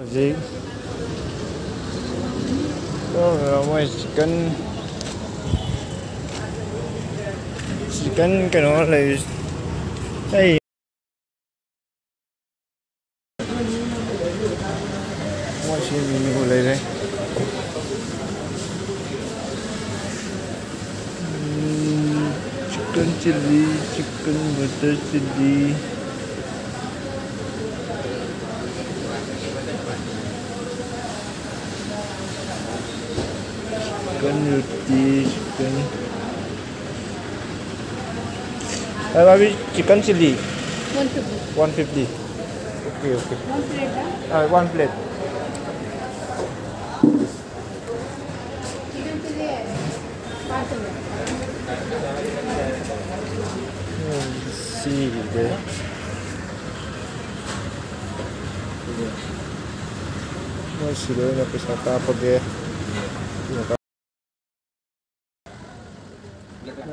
gì có mấy chicken cái nó là đây mọi chuyện mình ngồi đây chicken chili chicken butter chili chicken roti chicken baby chicken chili 150 150 okay one plate chicken chili parcel see there masih ada yang bisa apa dia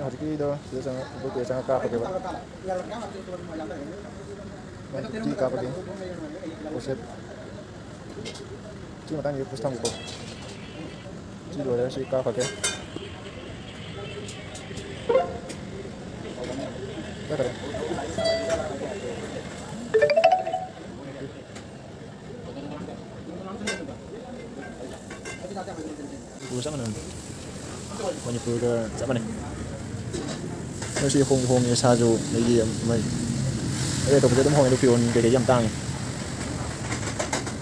hari ini dah sudah sangat betul sangat apa dia nanti apa dia proses cuma tanya proses tamu kok cuma ada sih apa dia apa dia Pusat mana? Banyak pura siapa ni? Masih hong yang saju lagi mai. Tu pusat tu hong yang pion dari jam tang.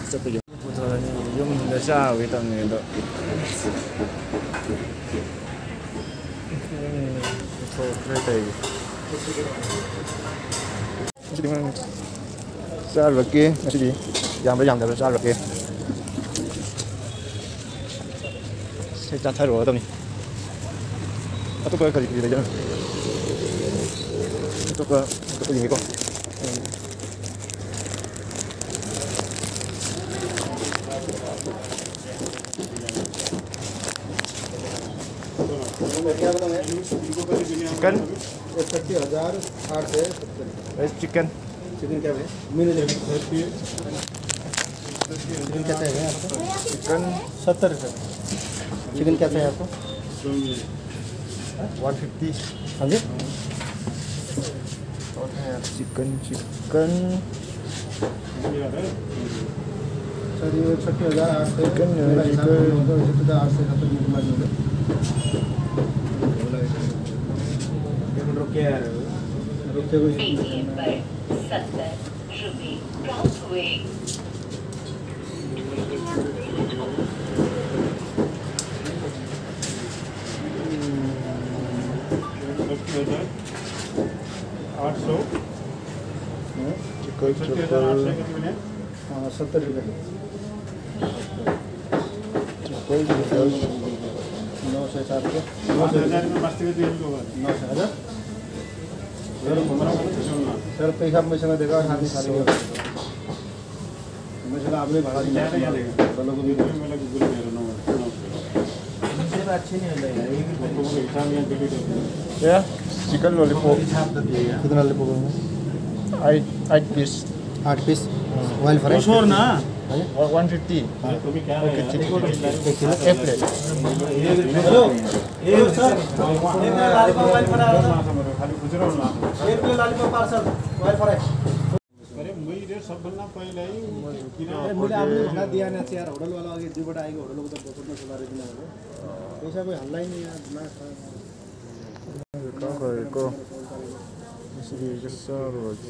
Siapa yang? Pusat ni jom dah sah kita ni tu. So kereta ini. Masih dengan sah lagi masih di jam berjam dah sah lagi. 살짝 타러 오더니 또 거기까지 길이 되잖아 또 이거 चिकन 60,800 चिकन क्या है चिकन कैसा है आपको चिकन 70 रुपये चिकन क्या चाहिए आपको 150 हाँ जी चिकन सर ये 60,800 चिकन रुके चिकन 70 रुपये 9,000 रुपये 9,000 में मस्ती के तेल को 9,000 सर पैसा में समय देगा हाथ में खाली मैं चला आपने भाड़ा दिया चलो को भी मैं गूगल पे रहा हूं मुझे अच्छे नहीं लग रहा है ये को हिसाब में डिलीट हो गया या चिकन लॉलीपॉप कितना लॉलीपॉप है 8 पीस ऑयल फ्राई श्योर ना 150 तो भी क्या है एक प्लेट हेलो ये सर एक लॉलीपॉप ऑयल फ्राई खाली गुजरा ना एक plate lollipop parcel oil fry अरे मैं रेट सब बनना पहले ही मुझे आपने बना दिया ना यार होटल वाला आगे जी बड़ा आएगा होटल को तो बहुत सुधार देना है ऐसा कोई हल्ला ही नहीं यार ना को इसलिए जैसा रोज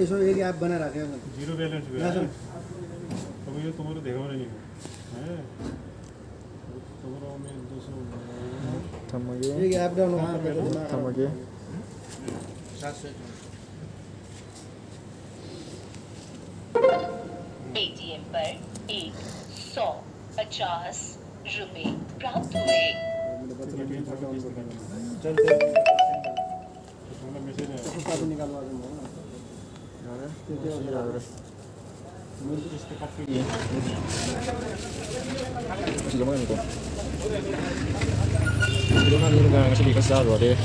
ऐसा एक ऐप बना रखे हैं जीरो बैलेंस हुआ है तो ये तुम्हारे देखा नहीं है तुम्हारा में 200 थमगे एक ऐप डाउनलोड कर थमगे 700 ATM पर 150 रुपए प्राप्त हुए निकालवा Masih lumayan kok. Itu kan ini kan masih dikasih taruh deh.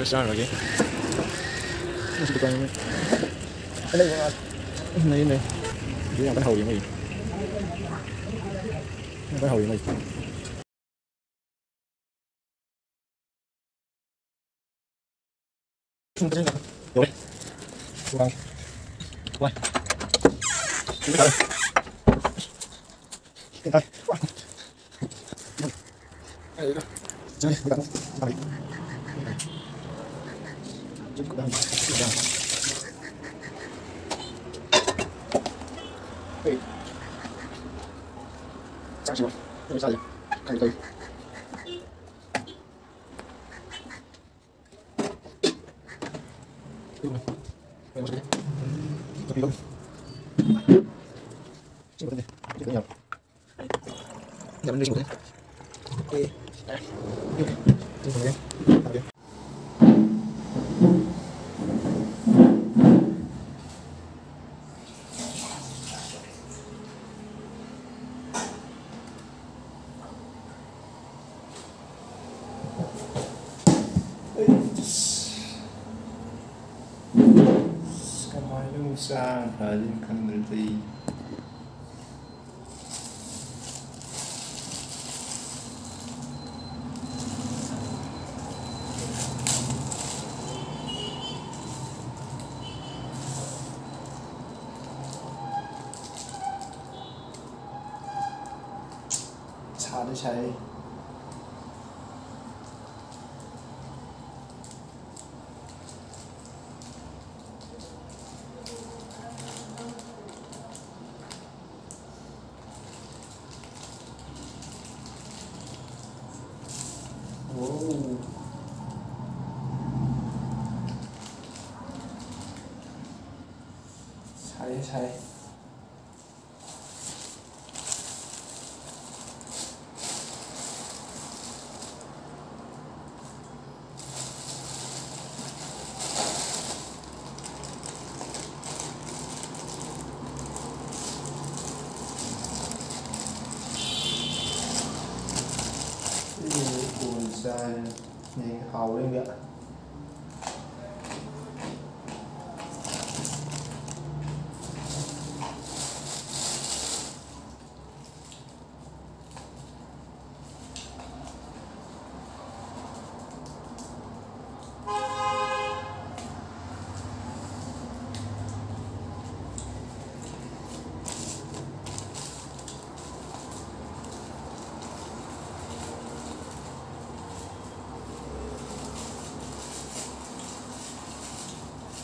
besar lagi. Masih bukan ini. Ini. Dia yang hậu gì? Cái hậu gì? Rồi. Quay. Quay. Cái tay. Cái tay. Đây đó. Chơi, bạn. Đây. Chúng cũng đang. Đây. Sao chưa? Đây sao vậy? Cái tay. Sang rajin kandelti chảได้ใช้ ใช้cuốn ra nhìn hào lên nữa.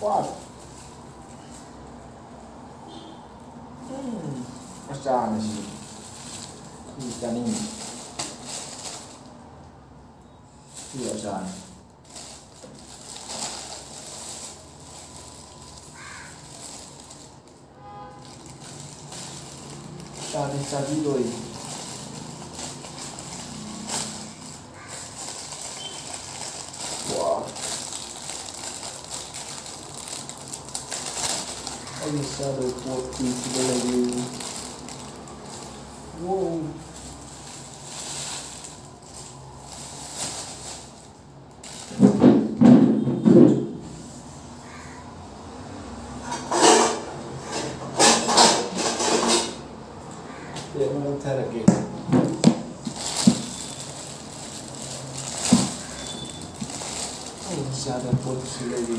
Wow. Macam ni sih. Ikan ini. Iya macam. Ikan ini tadi doi. Wow. Bisa ada kopi sudah lagi. Wow. Dia mengantar lagi. Bisa ada kopi lagi.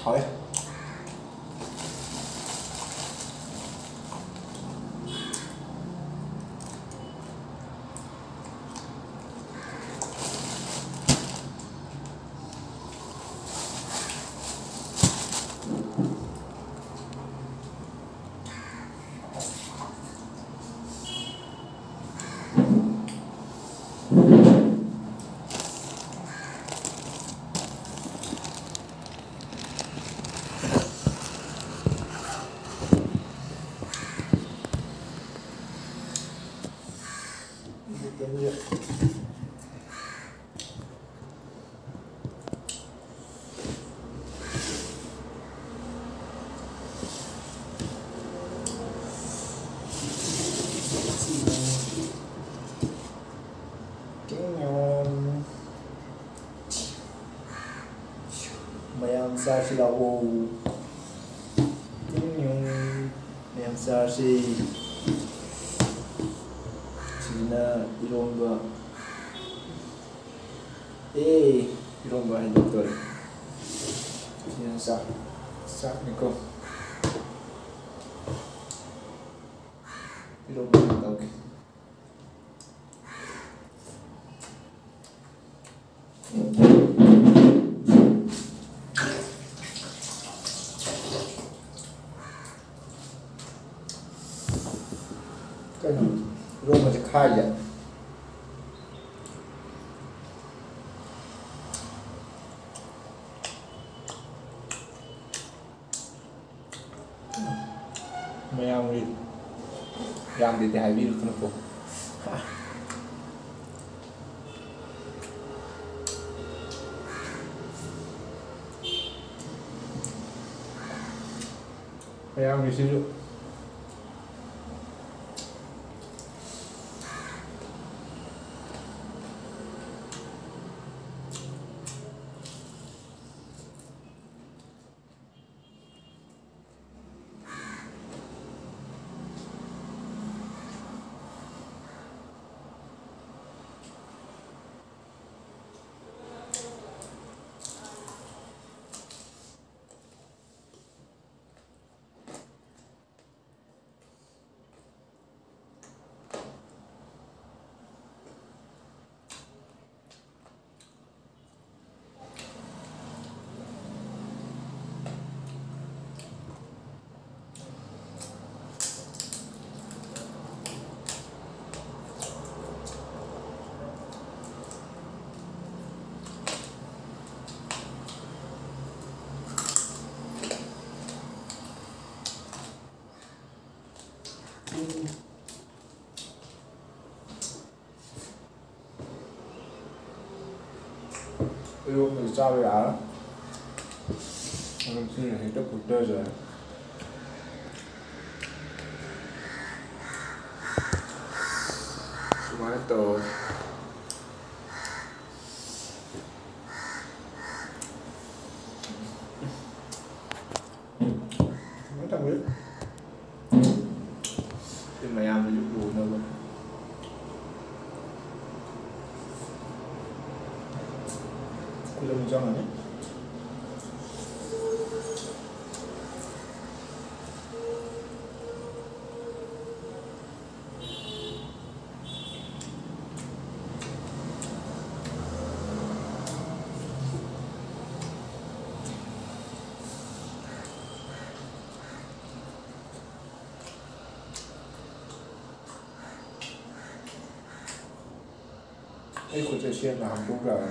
Hỏi 띵용 마양사시라고 띵용 마양사시 지나 이런거 이런 거 해줬더니 그냥 싹 이거 이런 거 나오게 이런 거 이제 가야 mèo đi làm thì hai biết nó phục mèo đi sử dụng yêu người sao vậy ạ? Mình xin là rất cuộc đời rồi. Tomato. Mấy thằng biết. Thì mày ăn thì chút buồn đâu. Kulang jangan ya. Cái của chơi xiên là Hàn Quốc rồi.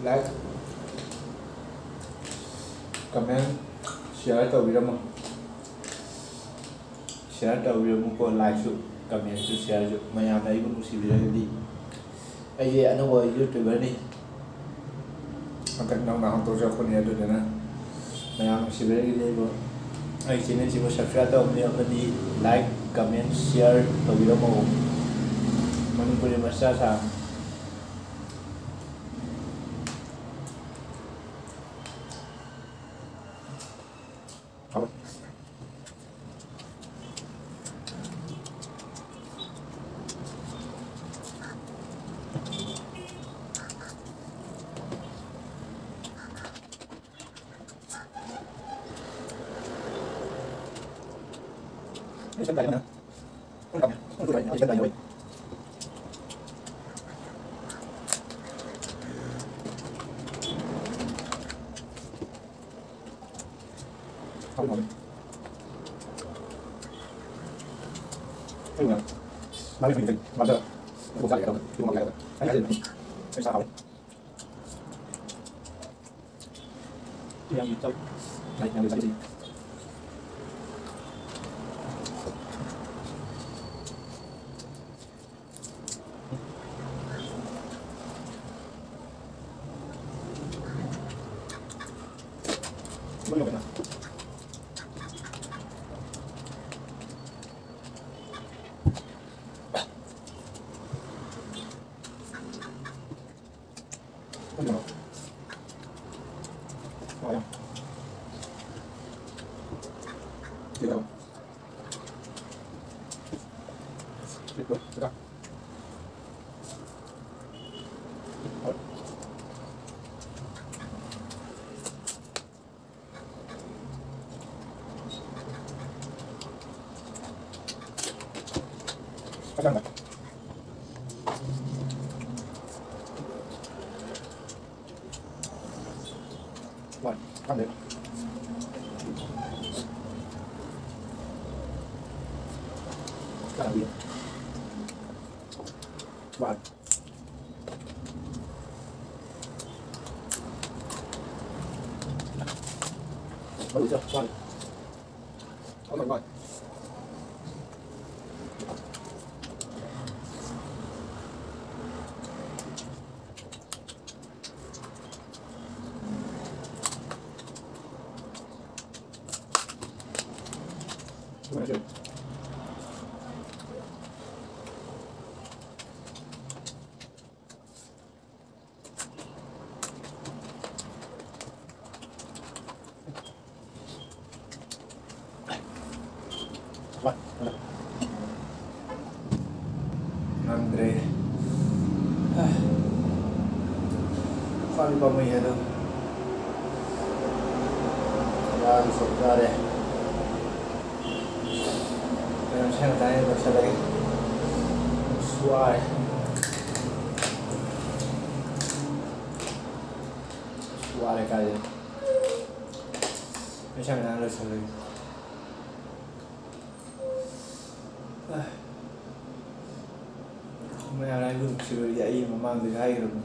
Like, comment, share tàu video mà share tàu video mà còn like su, comment su share su, mà nhà này cũng muốn video đi, ai vậy anh nói YouTube này, akan nong nong tổ chức con nhà được nè, mà nhà mình video đi bữa, ai chỉ nên chỉ muốn subscribe tàu video mà đi like, comment, share tàu video mà mình punya masalah. chân tay nữa không cầm không tụi này chân tay rồi không rồi không rồi bao nhiêu mình bao giờ không sao đâu không có cái đâu anh cái sao yang trong này yang dari sini belum kena belum oh ya tidak itu sudah pasang nggak? Rồi, ăn được. Cái nào đi? Rồi. Đủ chưa? Rồi. Rồi. Gimana sih? Andre, kali kami ada, dan saudara. Saya tanya pasal lagi suara kali macam mana rasa lagi mana lagi pun sudah jadi memang dikai kerana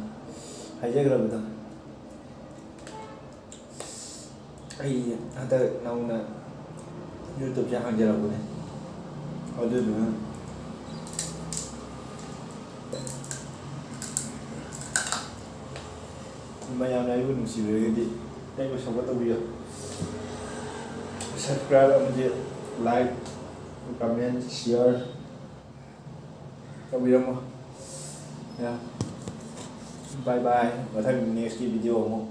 aja kerana betul ada nauna YouTube jangan jalan pun ada juga lumayan lagi pun mesti jadi yang gue sempat tahu ya subscribe aja like comment share tahu ya mah ya bye bye và thêm next video không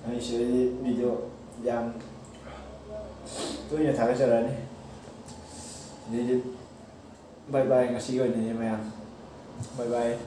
anh sẽ video yang tôi nhận thấy sẽ là này jadi bye bye ngasih gue nih ya bye bye